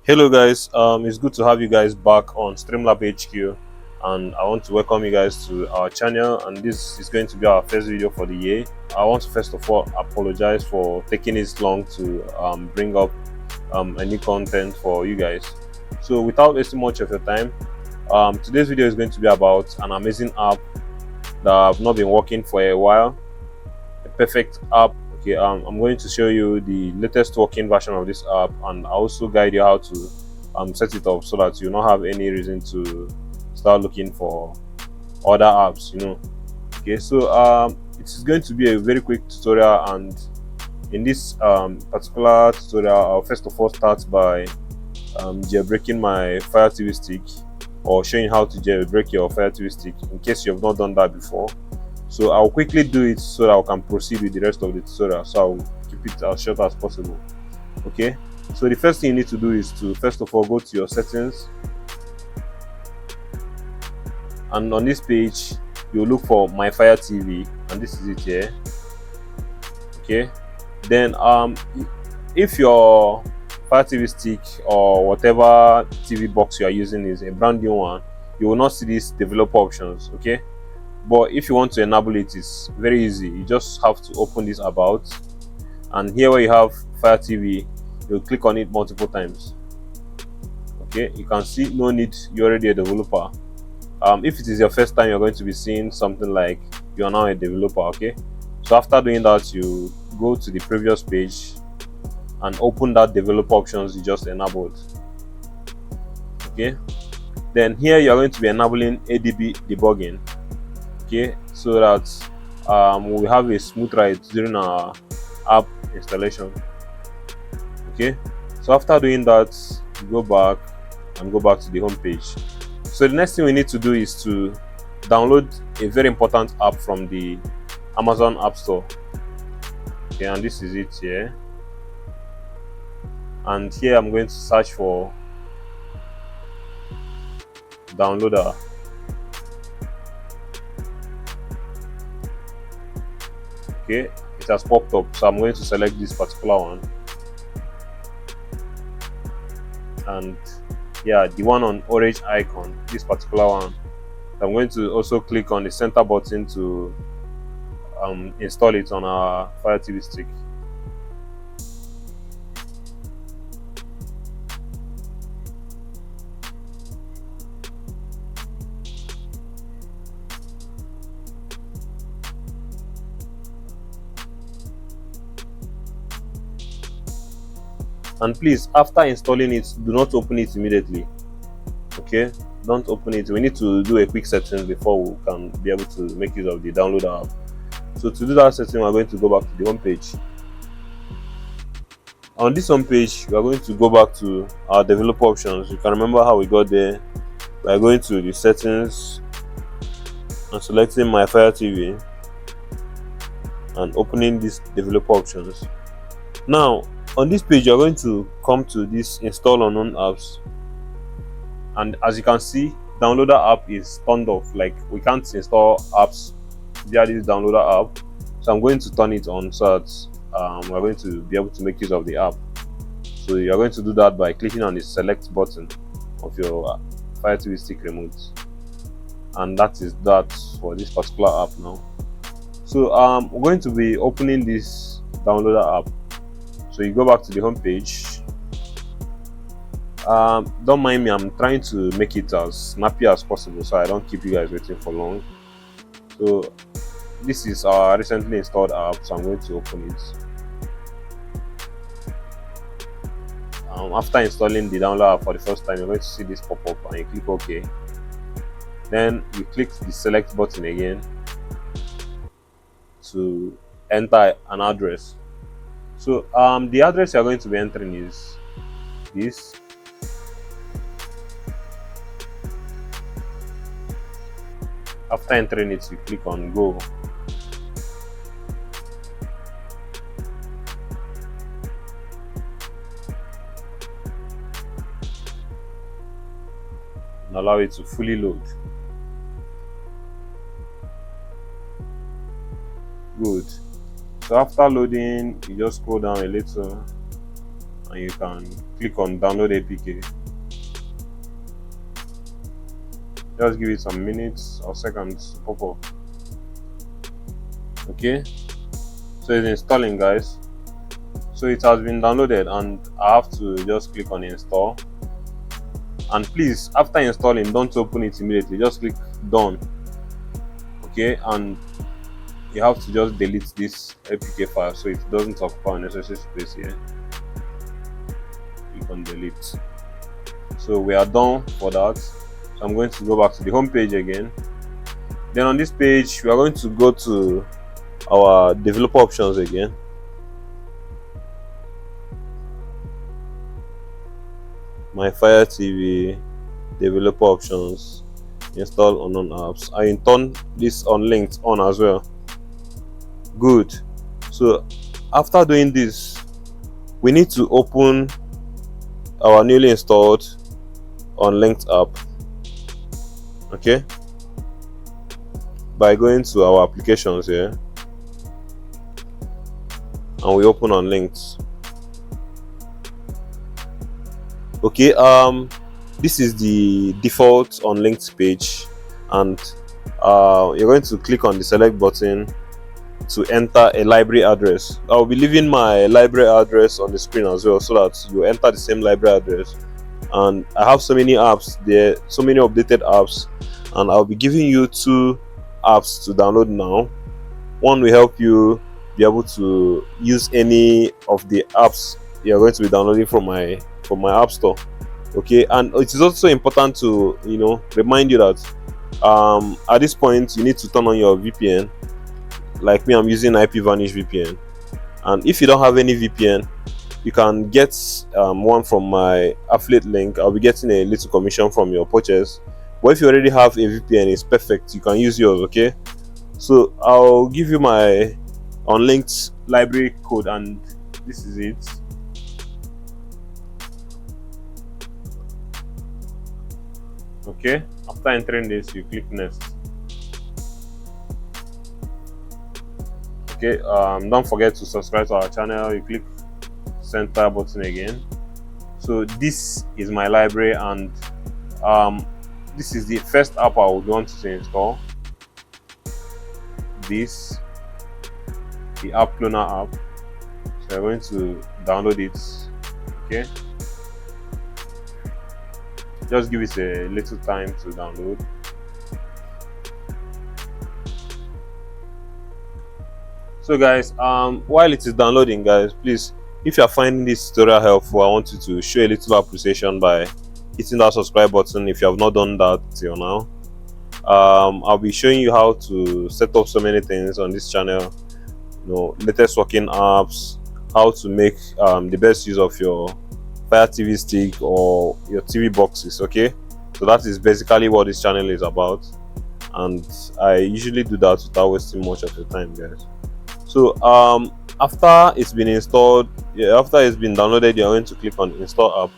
Hello guys, it's good to have you guys back on Streamlab HQ, and I want to welcome you guys to our channel. And this is going to be our first video for the year. I want to first of all apologize for taking this long to bring up a new content for you guys. So without wasting much of your time, today's video is going to be about an amazing app that I've not been working for a while. A perfect app. Okay, I'm going to show you the latest working version of this app, and I also guide you how to set it up so that you not have any reason to start looking for other apps. Okay, so it is going to be a very quick tutorial, and in this particular tutorial, I'll first of all start by jailbreaking my Fire TV stick, or showing how to jailbreak your Fire TV stick in case you have not done that before. So I'll quickly do it so that I can proceed with the rest of the tutorial. So I'll keep it as short as possible. Okay, so the first thing you need to do is to first of all go to your settings, and on this page you'll look for my Fire TV, and this is it here. Okay, then if your Fire TV stick or whatever TV box you are using is a brand new one, you will not see these developer options. Okay, but if you want to enable it, it's very easy. You just have to open this about, and here where you have Fire TV, you'll click on it multiple times. Okay, you can see no need, you're already a developer. If it is your first time, you're going to be seeing something like you are now a developer. Okay, so after doing that, you go to the previous page and open that developer options you just enabled. Okay, then here you're going to be enabling ADB debugging. Okay, so that we have a smooth ride during our app installation. Okay, so after doing that, you go back to the home page. So the next thing we need to do is to download a very important app from the Amazon App Store. Okay, and this is it here. And here I'm going to search for downloader. Okay, it has popped up, so I'm going to select this particular one, and yeah, the one on orange icon, this particular one. I'm going to also click on the center button to install it on our Fire TV stick. And please, after installing it, do not open it immediately. Okay, don't open it. We need to do a quick setting before we can be able to make use of the downloader app. So to do that setting, we're going to go back to the home page. On this home page, we are going to go back to our developer options. You can remember how we got there. We are going to the settings and selecting my Fire TV and opening these developer options. Now on this page, you're going to come to this install unknown apps, and as you can see, downloader app is turned off. Like, we can't install apps via this downloader app, so I'm going to turn it on so that we're going to be able to make use of the app. So you're going to do that by clicking on the select button of your Fire TV stick remote, and that is that for this particular app now. So we're going to be opening this downloader app. So you go back to the home page. Don't mind me, I'm trying to make it as snappy as possible so I don't keep you guys waiting for long. So this is our recently installed app, so I'm going to open it. After installing the download app for the first time, you're going to see this pop up, and you click OK. Then you click the select button again to enter an address. So the address you're going to be entering is this. After entering it, you click on go. And allow it to fully load. Good. So after loading, you just scroll down a little and you can click on download APK. Just give it some minutes or seconds to pop up. Okay, so it's installing, guys. So it has been downloaded, and I have to just click on install. And please, after installing, don't open it immediately, just click done. Okay, and you have to just delete this APK file so it doesn't occupy unnecessary space here. Click on delete. So we are done for that. So I'm going to go back to the home page again. Then on this page, we are going to go to our developer options again. My Fire TV, developer options, install unknown apps. I turn this unlinked on as well. Good. So after doing this, we need to open our newly installed unlinked app. Okay, by going to our applications here, and we open unlinked. Okay, this is the default unlinked page, and you're going to click on the select button to enter a library address. I'll be leaving my library address on the screen as well, so that you enter the same library address. And I have so many apps there, so many updated apps, and I'll be giving you 2 apps to download now. One will help you be able to use any of the apps you're going to be downloading from my app store. Okay, and it is also important to remind you that at this point you need to turn on your VPN. Like me, I'm using IPVanish VPN, and if you don't have any VPN, you can get one from my affiliate link. I'll be getting a little commission from your purchase, but if you already have a VPN, it's perfect, you can use yours. Okay, so I'll give you my unlinked library code, and this is it. Okay, after entering this, you click next. Okay, don't forget to subscribe to our channel. You click center button again. So this is my library, and this is the first app I would want to install. This, the app cloner app. So I'm going to download it. Okay, just give it a little time to download. So guys, while it is downloading, guys, please, if you are finding this tutorial helpful, I want you to show a little appreciation by hitting that subscribe button if you have not done that till now. I'll be showing you how to set up so many things on this channel, latest working apps, how to make the best use of your Fire TV stick or your TV boxes. Okay, so that is basically what this channel is about, and I usually do that without wasting much of your time, guys. So after it's been installed, after it's been downloaded, you're going to click on install app.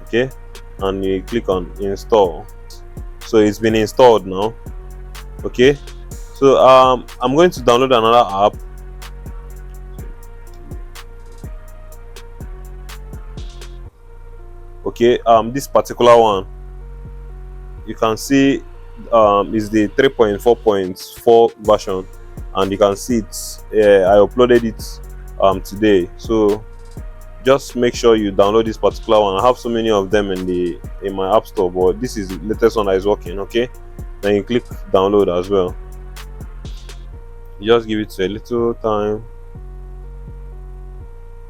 Okay, and you click on install. So it's been installed now. Okay, so I'm going to download another app. Okay, this particular one, you can see is the 3.4.4 version, and you can see it. I uploaded it today, so just make sure you download this particular one. I have so many of them in my app store, but this is the latest one that is working. Okay, then you click download as well. You just give it a little time.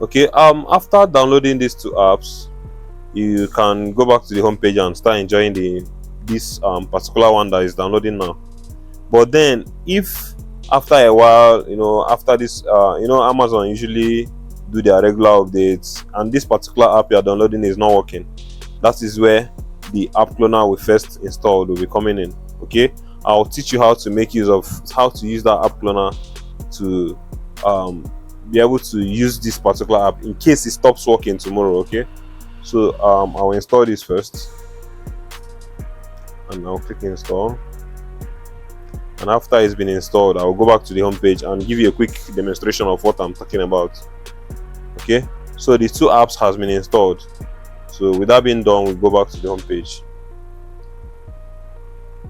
Okay, after downloading these 2 apps, you can go back to the home page and start enjoying this particular one that is downloading now. But then, if after a while, after this, Amazon usually do their regular updates, and this particular app you are downloading is not working, that is where the app cloner we first installed will be coming in. Okay, I'll teach you how to make use of how to use that app cloner to be able to use this particular app in case it stops working tomorrow. Okay, so I'll install this first, and I'll click install. And after it's been installed, I'll go back to the home page and give you a quick demonstration of what I'm talking about. Okay, so the two apps has been installed. So with that being done, we go back to the home page.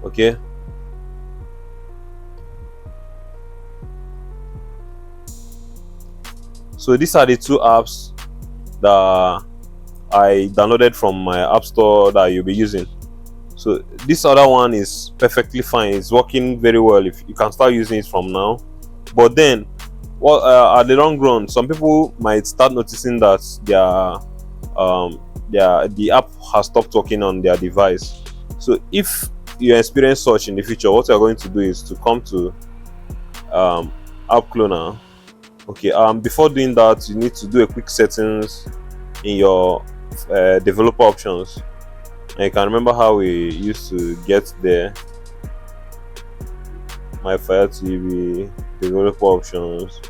Okay, so these are the two apps that I downloaded from my app store that you'll be using. So this other one is perfectly fine, it's working very well. If you can start using it from now, but then at the long run, some people might start noticing that the app has stopped working on their device. So if you experience such in the future, what you're going to do is to come to app cloner. Okay, before doing that, you need to do a quick settings in your developer options. And you can remember how we used to get there. My Fire TV, developer options,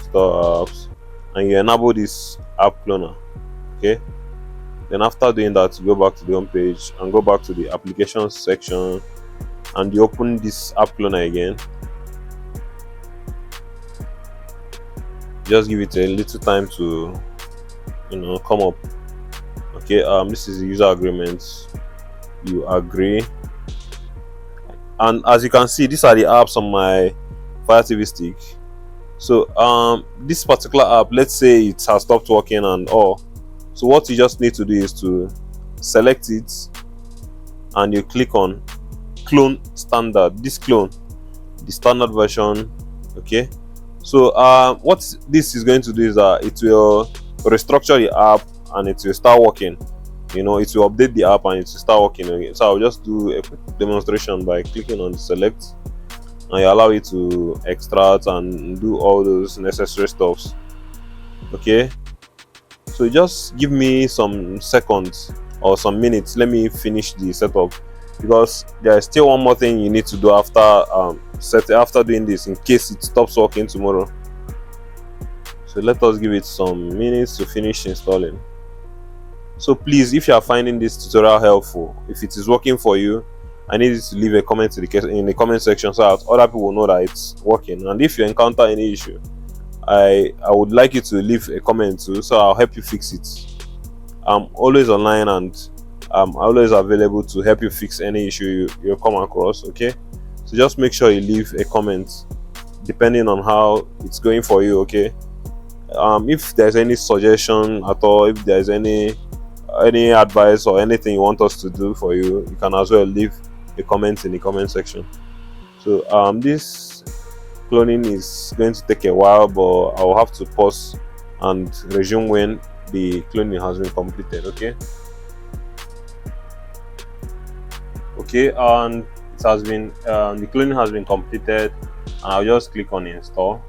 store apps, and you enable this app cloner. Okay, then after doing that, you go back to the home page and go back to the applications section, and you open this app cloner again. Just give it a little time to come up. Okay, this is the user agreement. You agree, and as you can see, these are the apps on my Fire TV stick. So this particular app, let's say it has stopped working and all, so what you just need to do is to select it and you click on clone standard. This clone the standard version. Okay, so what this is going to do is that it will restructure the app and it will start working. It will update the app and it will start working again. So I'll just do a quick demonstration by clicking on the select, and you allow it to extract and do all those necessary stuffs. Okay, so just give me some seconds or some minutes, let me finish the setup, because there is still one more thing you need to do after after doing this, in case it stops working tomorrow. So let us give it some minutes to finish installing. So please, if you are finding this tutorial helpful, if it is working for you, I need you to leave a comment in the comment section so that other people will know that it's working. And if you encounter any issue, I would like you to leave a comment too, so I'll help you fix it. I'm always online and I'm always available to help you fix any issue you come across. Okay, so just make sure you leave a comment depending on how it's going for you. Okay, if there's any suggestion at all, if there's any advice or anything you want us to do for you, you can as well leave a comment in the comment section. So this cloning is going to take a while, but I'll have to pause and resume when the cloning has been completed. Okay, and it has been the cloning has been completed, and I'll just click on install.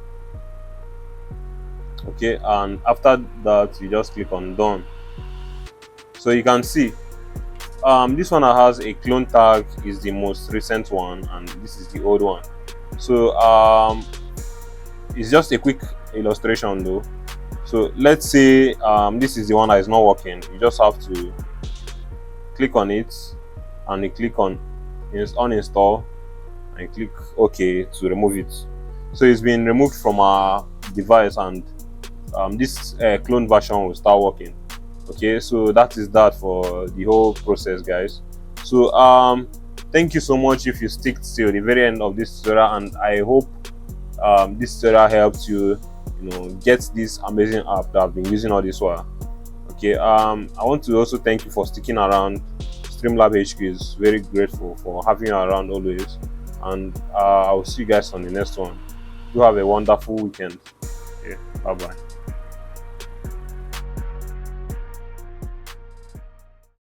Okay, and after that you just click on done. So you can see this one that has a clone tag is the most recent one, and this is the old one. So it's just a quick illustration though. So let's say this is the one that is not working. You just have to click on it and you click on uninstall and you click OK to remove it. So it's been removed from our device, and this clone version will start working. Okay, so that is that for the whole process, guys. So thank you so much if you stick till the very end of this tutorial, and I hope this tutorial helped you get this amazing app that I've been using all this while. Okay, I want to also thank you for sticking around. Streamlab HQ is very grateful for having you around always, and I will see you guys on the next one. You have a wonderful weekend. Okay, bye bye.